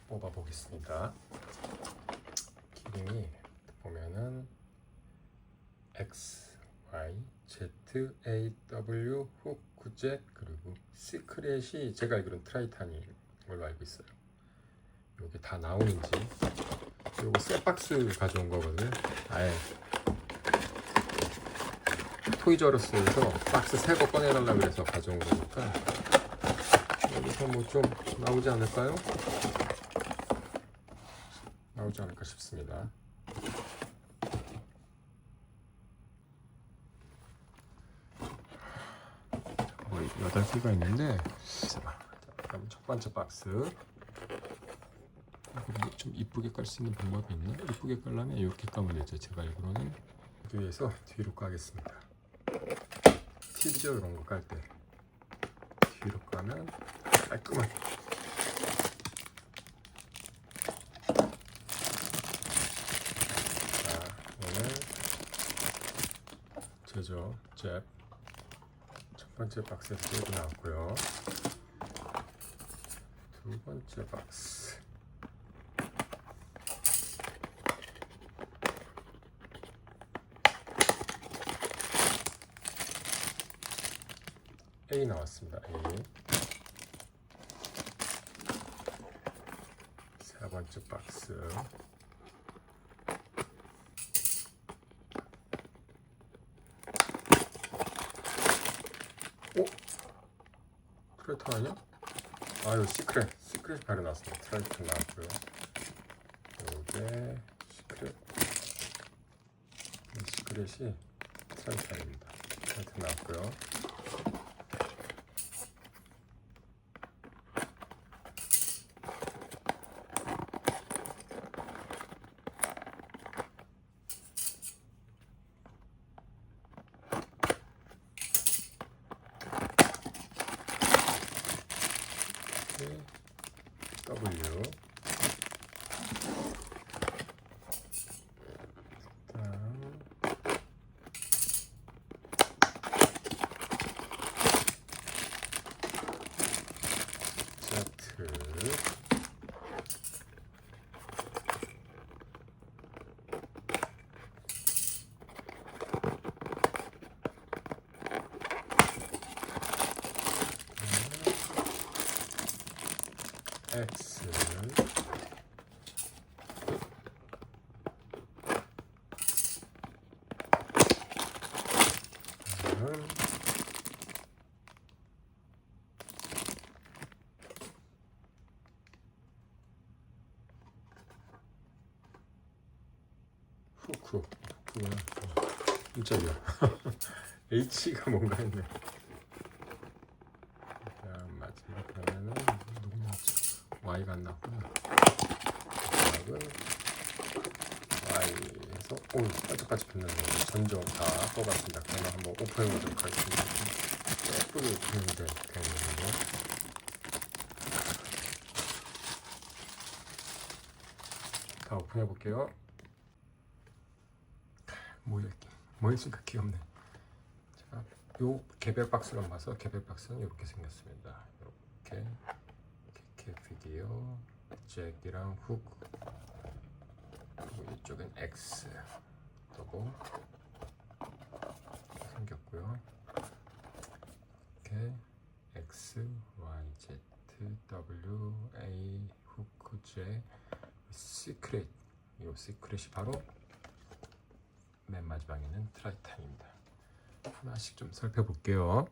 뽑아 보겠습니다. 기름이 보면은 X, Y, Z, A, W, 훅, 구젯 그리고 시크릿이 제가 알기로는 트라이탄인 걸로 알고 있어요. 이게 다 나오는지. 이거 셋박스 가져온 거거든요. 아예 토이저러스에서 박스 새 거 꺼내달라고 그래서 가져온 거니까 여기서 뭐 좀 나오지 않을까요? 나오지 않을까 싶습니다. 거의 8개가 있는데, 자, 그럼 첫 번째 박스. 좀 이쁘게 깔 수 있는 방법이 있나? 이쁘게 깔려면 이렇게 까면 되죠. 제가 알기로는 위에서 뒤로 까겠습니다. 팁이죠, 이런 거 깔 때. 뒤로 까면 깔끔하게. 자, 오늘 제조 잽 첫 번째 박스에서 떼고 나왔고요. 두 번째 박스. A 나왔습니다. A. 세 번째 박스. 오? 트라이탄 아니야? 아, 이거 시크릿 바로 나왔습니다. 트라이탄 나왔고요. 요게 시크릿이 트라이탄입니다. 트라이탄 나왔고요. W. 다음 Z. X. 후크구나. 깜짝이야. H가 뭔가 했네. 마지막 하나는 누구 나왔지? Y가 안 나왔구나. 마지막은 Y에서 반짝반짝 빛나는 전종 다 뽑았습니다. 그러면 한번 오픈해 보도록 하겠습니다. 예쁘게 오픈이 되는데요. 다 오픈해 볼게요. 뭐였을까 귀엽네. 자, 요 개별 박스로 봐서 개별 박스는 이렇게 생겼습니다. 이렇게 비디오, 잭이랑 훅, 그리고 이쪽엔 X 또고 생겼고요. 이렇게 X, Y, Z, W, A, 훅, J, 시크릿. 이 시크릿이 바로 맨 마지막에 있는 트라이탄입니다. 하나씩 좀 살펴볼게요.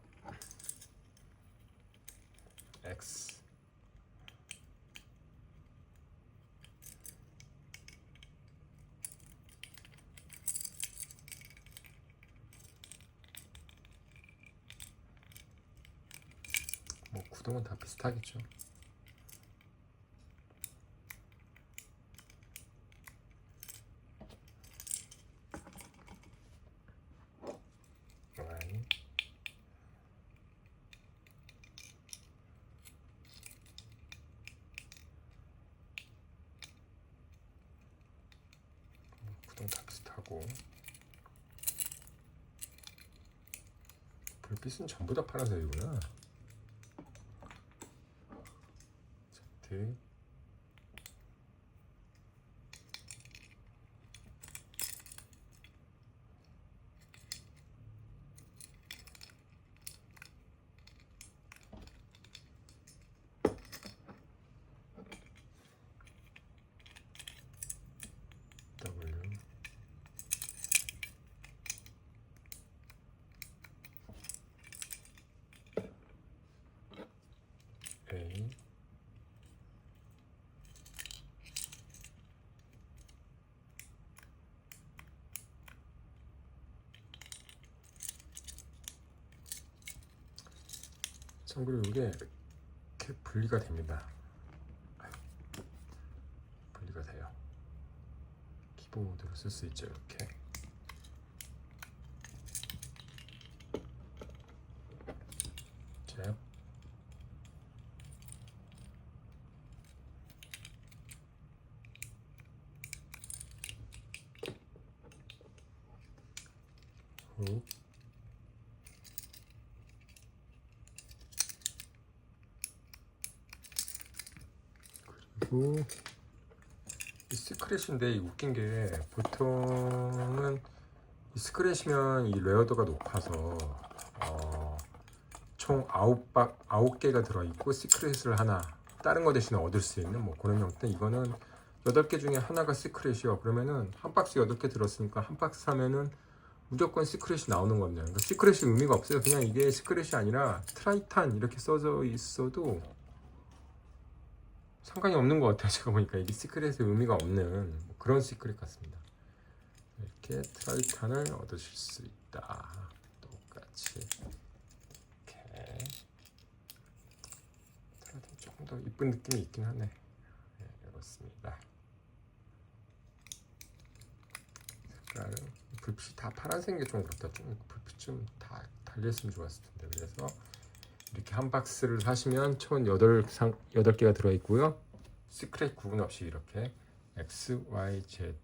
X, 뭐 구동은 다 비슷하겠죠. Y, 구동 다 비슷하고. 불빛은 전부 다 파란색이구나. Z, 참고로 이게 이렇게 분리가 됩니다. 분리가 돼요. 키보드로 쓸 수 있죠. 이렇게. 잽. 훅. 그리고 이 스크래시인데 이 웃긴 게 보통은 이 스크래시면 이 레어도가 높아서 총 9개가 들어있고 시크릿을 하나 다른 거 대신에 얻을 수 있는 뭐 그런 형태. 이거는 8개 중에 하나가 시크릿이요. 그러면은 한 박스 8개 들었으니까 한 박스 사면은 무조건 시크릿이 나오는 겁니다. 그러니까 시크릿이 의미가 없어요. 그냥 이게 시크릿이 아니라 트라이탄 이렇게 써져 있어도 상관이 없는 것 같아요. 제가 보니까 이게 시크릿의 의미가 없는 뭐 그런 시크릿 같습니다. 이렇게 트라이탄을 얻으실 수 있다. 똑같이 이렇게 트라이탄 조금 더 이쁜 느낌이 있긴 하네. 네, 이렇습니다. 색깔은 불빛이 다 파란색인 게 좀 그렇다. 좀 불빛 좀 다 달렸으면 좋았을 텐데. 그래서 이렇게 한 박스를 사시면 총 8개가 들어있고요. 시크릿 구분 없이 이렇게 X, Y, Z,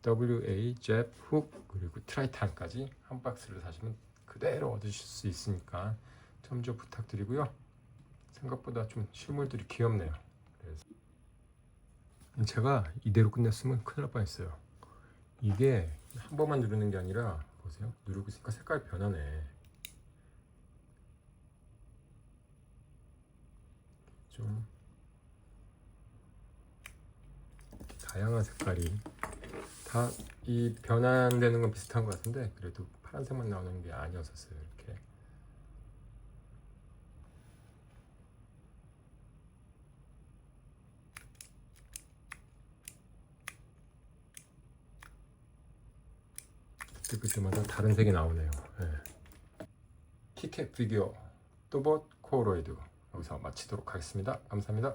W, A, Z, 훅 그리고 트라이탄까지 한 박스를 사시면 그대로 얻으실 수 있으니까 참조 부탁드리고요. 생각보다 좀 실물들이 귀엽네요. 그래서 제가 이대로 끝냈으면 큰일 날 뻔했어요. 이게 한 번만 누르는 게 아니라 보세요. 누르고 있으니까 색깔이 변하네. 좀 다양한 색깔이 다 이 변환되는 건 비슷한 것 같은데 그래도 파란색만 나오는 게 아니었었어요. 이렇게 그때마다 다른 색이 나오네요. 네. 티켓 비디오 또봇 코로이드 여기서 마치도록 하겠습니다. 감사합니다.